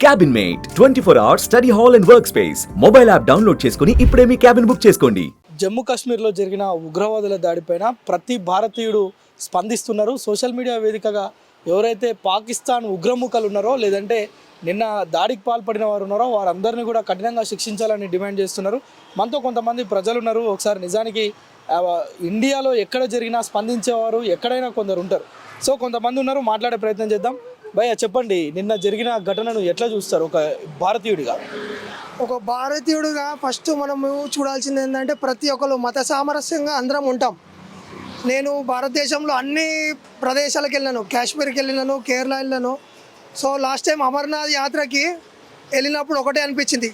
Cabin mate 24 hours study hall and work space mobile app download చేసుకుని ఇప్పుడే మీ cabin book చేసుకోండి. జమ్మూ కాశ్మీర్లో జరిగిన ఉగ్రవాదుల దాడిపైన ప్రతి భారతీయుడు స్పందిస్తున్నారు. సోషల్ మీడియా వేదికగా ఎవరైతే పాకిస్తాన్ ఉగ్రముఖాలు ఉన్నారో లేదంటే నిన్న దాడికి పాల్పడిన వారు ఉన్నారో వారందరినీ కూడా కఠినంగా శిక్షించాలని డిమాండ్ చేస్తున్నారు. మనతో కొంతమంది ప్రజలు ఉన్నారు. ఒకసారి నిజానికి ఇండియాలో ఎక్కడ జరిగినా స్పందించేవారు ఎక్కడైనా కొందరు ఉంటారు. సో కొంతమంది ఉన్నారు, మాట్లాడే ప్రయత్నం చేద్దాం. భయ్య చెప్పండి, నిన్న జరిగిన ఘటనను ఎట్లా చూస్తారు ఒక భారతీయుడిగా? ఒక భారతీయుడిగా ఫస్ట్ మనము చూడాల్సింది ఏంటంటే ప్రతి ఒక్కరు మత సామరస్యంగా అందరం ఉంటాం. నేను భారతదేశంలో అన్ని ప్రదేశాలకు వెళ్ళాను, కాశ్మీర్కి వెళ్ళినాను, కేరళ వెళ్ళాను. సో లాస్ట్ టైం అమర్నాథ్ యాత్రకి వెళ్ళినప్పుడు ఒకటే అనిపించింది,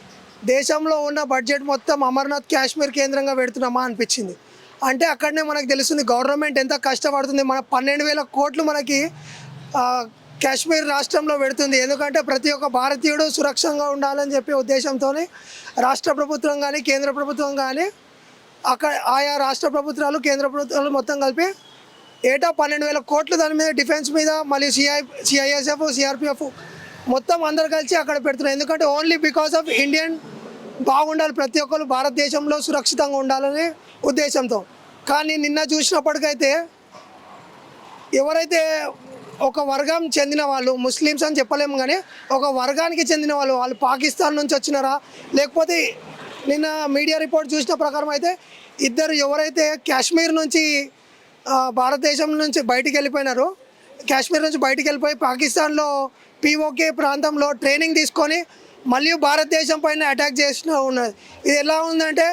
దేశంలో ఉన్న బడ్జెట్ మొత్తం అమర్నాథ్ కాశ్మీర్ కేంద్రంగా పెడుతున్నామా అనిపించింది. అంటే అక్కడనే మనకు తెలుస్తుంది గవర్నమెంట్ ఎంత కష్టపడుతుంది. మన 12,000 కోట్లు మనకి కాశ్మీర్ రాష్ట్రంలో పెడుతుంది. ఎందుకంటే ప్రతి ఒక్క భారతీయుడు సురక్షంగా ఉండాలని చెప్పే ఉద్దేశంతో రాష్ట్ర ప్రభుత్వం కానీ కేంద్ర ప్రభుత్వం కానీ అక్కడ ఆయా రాష్ట్ర ప్రభుత్వాలు కేంద్ర ప్రభుత్వాలు మొత్తం కలిపి ఏటా 12,000 కోట్లు దాని మీద డిఫెన్స్ మీద, మళ్ళీ సిఐఎస్ఎఫ్, సిఆర్పిఎఫ్ మొత్తం అందరు కలిసి అక్కడ పెడుతున్నారు. ఎందుకంటే ఓన్లీ బికాస్ ఆఫ్ ఇండియన్ బాగుండాలి, ప్రతి ఒక్కరు భారతదేశంలో సురక్షితంగా ఉండాలనే ఉద్దేశంతో. కానీ నిన్న చూసినప్పటికైతే ఎవరైతే ఒక వర్గం చెందిన వాళ్ళు, ముస్లిమ్స్ అని చెప్పలేము కానీ ఒక వర్గానికి చెందిన వాళ్ళు పాకిస్తాన్ నుంచి వచ్చినారా, లేకపోతే నిన్న మీడియా రిపోర్ట్ చూసిన ప్రకారం అయితే ఇద్దరు ఎవరైతే కాశ్మీర్ నుంచి భారతదేశం నుంచి బయటికి వెళ్ళిపోయినారో, కాశ్మీర్ నుంచి బయటికి వెళ్ళిపోయి పాకిస్తాన్లో పిఓకే ప్రాంతంలో ట్రైనింగ్ తీసుకొని మళ్ళీ భారతదేశం పైన అటాక్ చేసిన ఉన్నది. ఇది ఎలా ఉందంటే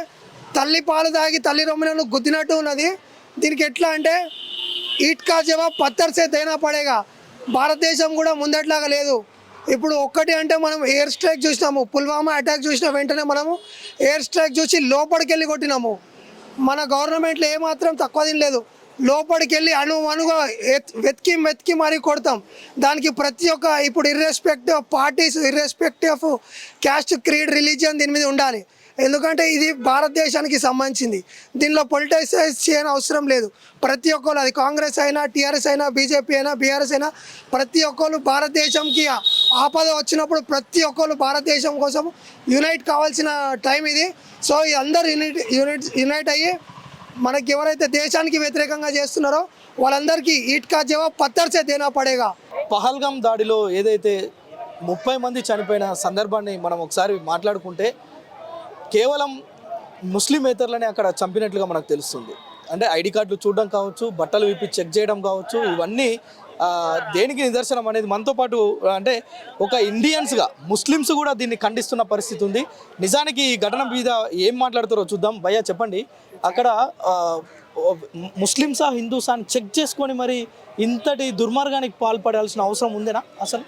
తల్లి పాలు తాగి తల్లి రొమ్మిలను గుద్దినట్టు ఉన్నది. దీనికి ఎట్లా అంటే ఈట్ కా జవాబ్ పత్తర్ సే దేనా పడేగా. భారతదేశం కూడా ముందట్లాగా లేదు. ఇప్పుడు ఒక్కటి అంటే మనం ఎయిర్ స్ట్రైక్ చూసినాము, పుల్వామా అటాక్ చూసిన వెంటనే మనము ఎయిర్ స్ట్రైక్ చూసి లోపలికి వెళ్ళి కొట్టినాము. మన గవర్నమెంట్లో ఏమాత్రం తక్కువ తినలేదు. లోపలికి వెళ్ళి అణుగా వెతికి మరీ కొడతాం. దానికి ప్రతి ఒక్క ఇప్పుడు irrespective of parties, irrespective of caste, creed, religion దీని మీద ఉండాలి. ఎందుకంటే ఇది భారతదేశానికి సంబంధించింది. దీనిలో పొలిటిసైజ్ చేయని అవసరం లేదు. ప్రతి ఒక్కరు, అది కాంగ్రెస్ అయినా, టీఆర్ఎస్ అయినా, బీజేపీ అయినా, బీఆర్ఎస్ అయినా, ప్రతి ఒక్కరు భారతదేశంకి ఆపద వచ్చినప్పుడు ప్రతి ఒక్కరు భారతదేశం కోసం యునైట్ కావాల్సిన టైం ఇది. సో ఈ అందరు యునైట్ అయ్యి మనకి ఎవరైతే దేశానికి వ్యతిరేకంగా చేస్తున్నారో వాళ్ళందరికీ ఈట్ కా జవాబ్ పత్తర్ సే దేనా పడేగా. పహల్గాం దాడిలో ఏదైతే 30 మంది చనిపోయిన సందర్భాన్ని మనం ఒకసారి మాట్లాడుకుంటే కేవలం ముస్లిమేతరులని అక్కడ చంపినట్లుగా మనకు తెలుస్తుంది. అంటే ఐడి కార్డులు చూడడం కావచ్చు, బట్టలు విప్పి చెక్ చేయడం కావచ్చు, ఇవన్నీ దేనికి నిదర్శనం అనేది మనతో పాటు అంటే ఒక ఇండియన్స్గా ముస్లిమ్స్ కూడా దీన్ని ఖండిస్తున్న పరిస్థితి ఉంది. నిజానికి ఈ ఘటన మీద ఏం మాట్లాడుతారో చూద్దాం. భయ్యా చెప్పండి, అక్కడ ముస్లిమ్సా హిందూసా అని చెక్ చేసుకొని మరి ఇంతటి దుర్మార్గానికి పాల్పడాల్సిన అవసరం ఉందేనా? అసలు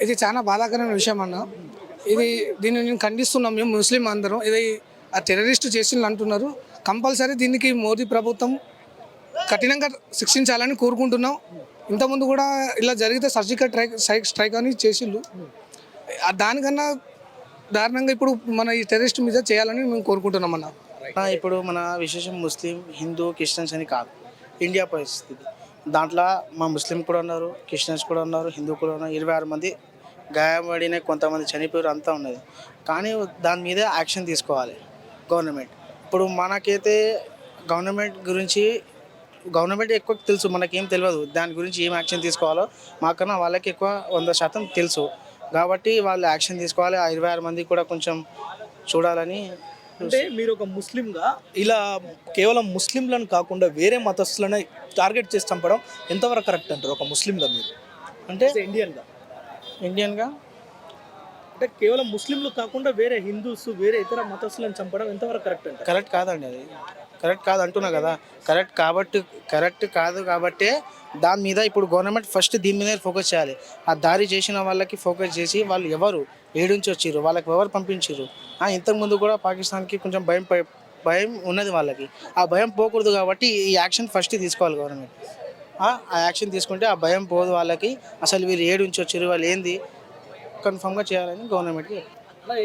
ఇది చాలా బాధాకరమైన విషయం అన్న. దీన్ని నేను ఖండిస్తున్నాం. మేము ముస్లిం అందరం ఇది ఆ టెర్రరిస్ట్ చేసింది అంటున్నారు. కంపల్సరీ దీనికి మోదీ ప్రభుత్వం కఠినంగా శిక్షించాలని కోరుకుంటున్నాం. ఇంతకుముందు కూడా ఇలా జరిగితే సర్జికల్ స్ట్రైక్ అని చేసిండు. దానికన్నా దారుణంగా ఇప్పుడు మన ఈ టెర్రరిస్ట్ మీద చేయాలని మేము కోరుకుంటున్నాం అన్న. ఇప్పుడు మన విశేషం ముస్లిం, హిందూ, క్రిస్టియన్స్ అని కాదు, ఇండియా పరిస్థితి. దాంట్లో మా ముస్లిం కూడా ఉన్నారు, క్రిస్టియన్స్ కూడా ఉన్నారు, హిందూ కూడా ఉన్నారు. 26 మంది గాయపడిన, కొంతమంది చనిపోయారు, అంతా ఉన్నది. కానీ దాని మీద యాక్షన్ తీసుకోవాలి గవర్నమెంట్. ఇప్పుడు మనకైతే గవర్నమెంట్ ఎక్కువ తెలుసు, మనకేం తెలియదు దాని గురించి ఏం యాక్షన్ తీసుకోవాలో. మాకన్నా వాళ్ళకి ఎక్కువ 100% తెలుసు. కాబట్టి వాళ్ళు యాక్షన్ తీసుకోవాలి. ఆ 26 మంది కూడా కొంచెం చూడాలని. అంటే మీరు ఒక ముస్లింగా ఇలా కేవలం ముస్లింలను కాకుండా వేరే మతస్థులను టార్గెట్ చేసి చంపడం ఎంతవరకు కరెక్ట్ అంటారు ఒక ముస్లింగా? మీరు అంటే ఇండియన్గా అంటే కేవలం ముస్లింలు కాకుండా వేరే హిందూస్, వేరే ఇతర మతస్థులను చంపడం ఎంతవరకు కరెక్ట్ అంటారు? కరెక్ట్ కాదండి, అది కరెక్ట్ కాదు అంటున్నా కదా. కరెక్ట్ కాదు కాబట్టే దాని మీద ఇప్పుడు గవర్నమెంట్ ఫస్ట్ దీని మీద ఫోకస్ చేయాలి. ఆ దారి చేసిన వాళ్ళకి ఫోకస్ చేసి వాళ్ళు ఎవరు, ఏడు నుంచి వచ్చారు, వాళ్ళకి ఎవరు పంపించారు. ఇంతకుముందు కూడా పాకిస్తాన్కి కొంచెం భయం ఉన్నది వాళ్ళకి. ఆ భయం పోకూడదు కాబట్టి ఈ యాక్షన్ ఫస్ట్ తీసుకోవాలి గవర్నమెంట్. ఆ యాక్షన్ తీసుకుంటే ఆ భయం పోదు వాళ్ళకి. అసలు వీళ్ళు ఏడు నుంచి వచ్చారు, వాళ్ళు ఏంది కన్ఫర్మ్గా చేయాలని గవర్నమెంట్కి.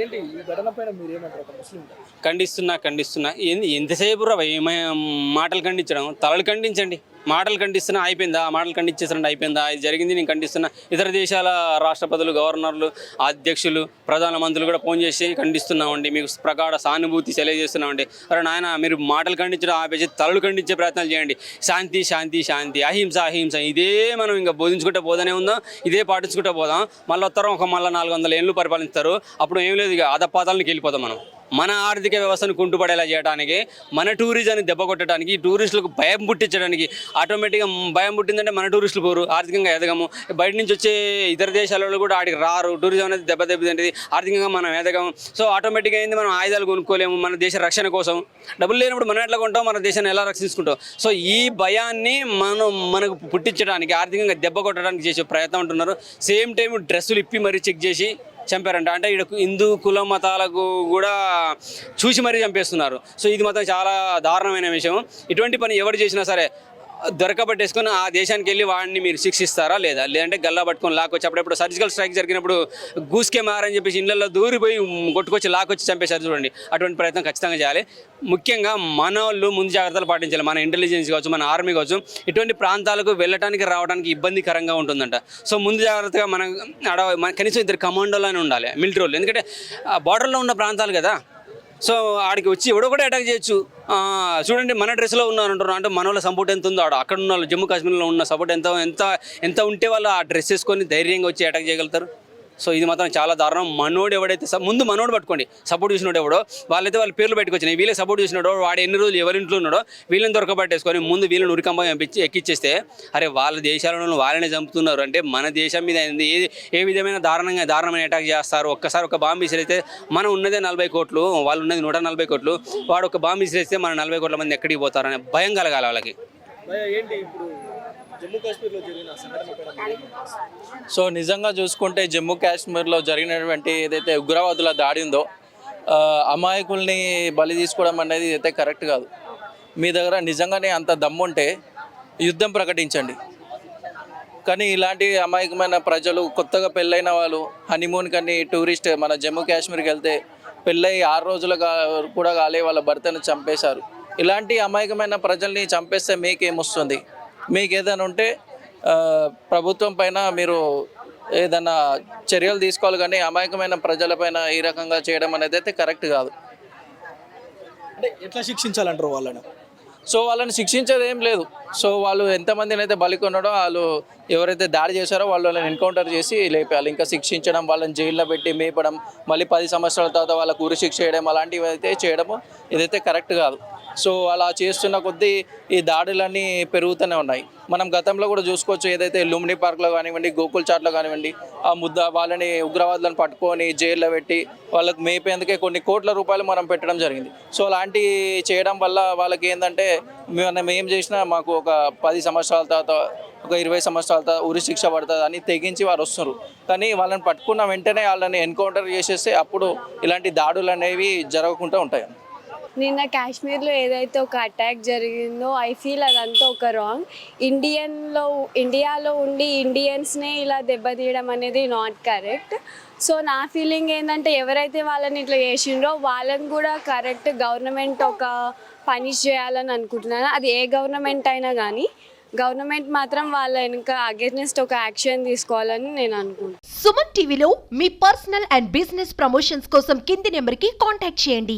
ఏంటి ఈ ఘటన పైన మీరు ఏమంటారు ఒక ముస్లింగా? ఖండిస్తున్నా ఎంతసేపు రా మాటలు ఖండించడం, తలలు ఖండించండి. మాటలు ఖండిస్తున్నా అయిపోయిందా, మాటలు ఖండించేసినట్టు అయిపోయిందా, ఇది జరిగింది నేను ఖండిస్తున్నా. ఇతర దేశాల రాష్ట్రపతులు, గవర్నర్లు, అధ్యక్షులు, ప్రధానమంత్రులు కూడా ఫోన్ చేసి ఖండిస్తున్నామండి, మీకు ప్రగాఢ సానుభూతి తెలియజేస్తున్నామండి. అరే నాయన, మీరు మాటలు ఖండించడం ఆపేసి తలలు ఖండించే ప్రయత్నాలు చేయండి. శాంతి శాంతి శాంతి, అహింస అహింస, ఇదే మనం ఇంకా బోధించుకుంటూ పోతూనే ఉందాం, ఇదే పాటించుకుంటూ పోదాం. మళ్ళీ వస్తారు మళ్ళీ 400 ఏళ్ళు పరిపాలిస్తారు. అప్పుడు ఏం లేదు, ఇక అధపాతాలకి వెళ్ళిపోతాం మనం. మన ఆర్థిక వ్యవస్థను కుంటుపడేలా చేయడానికి, మన టూరిజాన్ని దెబ్బ కొట్టడానికి, టూరిస్టులకు భయం పుట్టించడానికి, ఆటోమేటిక్గా భయం పుట్టిందంటే మన టూరిస్టులు పోరు, ఆర్థికంగా ఎదగము. బయట నుంచి వచ్చే ఇతర దేశాలలో కూడా ఆడికి రారు. టూరిజం అనేది దెబ్బతింటుంది, ఆర్థికంగా మనం ఎదగము. సో ఆటోమేటిక్గా అయింది, మనం ఆయుధాలు కొనుక్కోలేము. మన దేశ రక్షణ కోసం డబ్బులు లేనప్పుడు మనం ఎట్లా కొంటాం, మన దేశాన్ని ఎలా రక్షించుకుంటాం? సో ఈ భయాన్ని మనకు పుట్టించడానికి, ఆర్థికంగా దెబ్బ కొట్టడానికి చేసే ప్రయత్నం ఉంటున్నారు. సేమ్ టైం డ్రెస్సులు ఇప్పి మరీ చెక్ చేసి చంపారంట. అంటే ఇక్కడ హిందూ కుల మతాలకు కూడా చూసి మరీ చంపేస్తున్నారు. సో ఇది మాత్రం చాలా దారుణమైన విషయం. ఇటువంటి పని ఎవరు చేసినా సరే దొరకబట్టేసుకొని ఆ దేశానికి వెళ్ళి వాడిని మీరు శిక్షిస్తారా లేదా, లేదంటే గల్లా పట్టుకొని లాక్కొచ్చి, అప్పుడప్పుడు సర్జికల్ స్ట్రైక్ జరిగినప్పుడు గూస్కే మారని చెప్పేసి ఇళ్ళల్లో దూరిపోయి కొట్టుకొచ్చి లాక్కొచ్చి చంపేశారు చూడండి. అటువంటి ప్రయత్నం ఖచ్చితంగా చేయాలి. ముఖ్యంగా మన వాళ్ళు ముందు జాగ్రత్తలు పాటించాలి. మన ఇంటెలిజెన్స్ కావచ్చు, మన ఆర్మీ కావచ్చు, ఇటువంటి ప్రాంతాలకు వెళ్ళడానికి రావడానికి ఇబ్బందికరంగా ఉంటుందంట. సో ముందు జాగ్రత్తగా మన కనీసం 2 కమాండోలని ఉండాలి, మిలిటరీ వాళ్ళు. ఎందుకంటే బార్డర్లో ఉన్న ప్రాంతాలు కదా. సో ఆడికి వచ్చి ఎవడో కూడా అటాక్ చేయొచ్చు. చూడండి, మన డ్రెస్లో ఉన్నారంటారు, అంటే మన వాళ్ళ సపోర్ట్ ఎంత ఉందో అక్కడ ఉన్న వాళ్ళు, జమ్మూ కాశ్మీర్లో ఉన్న సపోర్ట్ ఎంత ఉంటే వాళ్ళు ఆ డ్రెస్ వేసుకొని ధైర్యంగా వచ్చి అటాక్ చేయగలుగుతారు. సో ఇది మాత్రం చాలా దారుణం. మనోడు ఎవడైతే ముందు మనోడు పట్టుకోండి, సపోర్ట్ చేసినాడు ఎవడో, వాళ్ళైతే వాళ్ళ పేర్లు బయటకు వచ్చినాయి, వీళ్ళే సపోర్ట్ చేసినాడో, వాడు ఎన్ని రోజులు ఎవరింట్లో ఉన్నాడో వీళ్ళని దొరకబట్టేసుకొని ముందు వీళ్ళని ఉరికంపం ఎక్కిచ్చేస్తే, అరే వాళ్ళ దేశాలను వాళ్ళనే చంపుతున్నారు అంటే మన దేశం మీద ఏ విధమైన దారుణమైన అటాక్ చేస్తారు. ఒక్కసారి ఒక బాంబు విసిరేస్తే మనం ఉన్నదే 40 కోట్లు, వాళ్ళు ఉన్నది 140 కోట్లు. వాడు ఒక బాంబు విసిరేస్తే మన 40 కోట్ల మంది ఎక్కడికి పోతారనే భయం కలగాలి వాళ్ళకి. ఏంటి ఇప్పుడు జమ్మూ కాశ్మీర్లో జరిగిన సంఘటన? సో నిజంగా చూసుకుంటే జమ్మూ కాశ్మీర్లో జరిగినటువంటి ఏదైతే ఉగ్రవాదుల దాడి ఉందో, అమాయకుల్ని బలి తీసుకోవడం అనేది అయితే కరెక్ట్ కాదు. మీ దగ్గర నిజంగానే అంత దమ్ముంటే యుద్ధం ప్రకటించండి. కానీ ఇలాంటి అమాయకమైన ప్రజలు, కొత్తగా పెళ్ళైన వాళ్ళు హనీమూన్ కానీ టూరిస్ట్ మన జమ్మూ కాశ్మీర్కి వెళ్తే పెళ్ళై 6 రోజులు కూడా కాలే వాళ్ళ భర్తను చంపేశారు. ఇలాంటి అమాయకమైన ప్రజల్ని చంపేస్తే మీకేమొస్తుంది? మీకు ఏదైనా ఉంటే ప్రభుత్వం పైన మీరు ఏదైనా చర్యలు తీసుకోవాలి, కానీ అమాయకమైన ప్రజలపైన ఈ రకంగా చేయడం అనేది అయితే కరెక్ట్ కాదు. అంటే ఎట్లా శిక్షించాలంటారు వాళ్ళని? సో వాళ్ళని శిక్షించేది ఏం లేదు. సో వాళ్ళు ఎంతమందిని అయితే బలి కొన్నాడో, వాళ్ళు ఎవరైతే దాడి చేశారో వాళ్ళని ఎన్కౌంటర్ చేసి లేపేయాలి. ఇంకా శిక్షించడం, వాళ్ళని జైల్లో పెట్టి మేపడం, మళ్ళీ 10 సంవత్సరాల తర్వాత వాళ్ళకు ఉరి శిక్ష చేయడం, అలాంటివి అయితే చేయడము ఇదైతే కరెక్ట్ కాదు. సో అలా చేస్తున్న కొద్దీ ఈ దాడులన్నీ పెరుగుతూనే ఉన్నాయి. మనం గతంలో కూడా చూసుకోవచ్చు, ఏదైతే లుంబిని పార్క్లో కానివ్వండి, గోకుల్ చాట్లో కానివ్వండి, ఆ వాళ్ళని ఉగ్రవాదులను పట్టుకొని జైల్లో పెట్టి వాళ్ళకి మేపేందుకే కొన్ని కోట్ల రూపాయలు మనం పెట్టడం జరిగింది. సో అలాంటి చేయడం వల్ల వాళ్ళకి ఏంటంటే, మనం ఏం చేసినా మాకు ఒక 10 సంవత్సరాల తర్వాత, ఒక 20 సంవత్సరాల తర్వాత ఉరి శిక్ష పడుతుంది అని తెగించి వారు వస్తున్నారు. కానీ వాళ్ళని పట్టుకున్న వెంటనే వాళ్ళని ఎన్కౌంటర్ చేసేస్తే అప్పుడు ఇలాంటి దాడులు అనేవి జరగకుండా ఉంటాయి. నిన్న కాశ్మీర్లో ఏదైతే ఒక అటాక్ జరిగిందో, ఐ ఫీల్ అదంతా ఒక రాంగ్. ఇండియాలో ఉండి ఇండియన్స్నే ఇలా దెబ్బతీయడం అనేది నాట్ కరెక్ట్. సో నా ఫీలింగ్ ఏంటంటే, ఎవరైతే వాళ్ళని ఇట్లా చేసిండ్రో వాళ్ళని కూడా కరెక్ట్ గవర్నమెంట్ ఒక పనిష్ చేయాలని అనుకుంటున్నాను. అది ఏ గవర్నమెంట్ అయినా కానీ గవర్నమెంట్ మాత్రం వాళ్ళ వెనుక అగేన్స్ట్ ఒక యాక్షన్ తీసుకోవాలని నేను అనుకుంటున్నాను. సుమన్ టీవీలో మీ పర్సనల్ అండ్ బిజినెస్ ప్రమోషన్స్ కోసం కింది నెంబర్కి కాంటాక్ట్ చేయండి.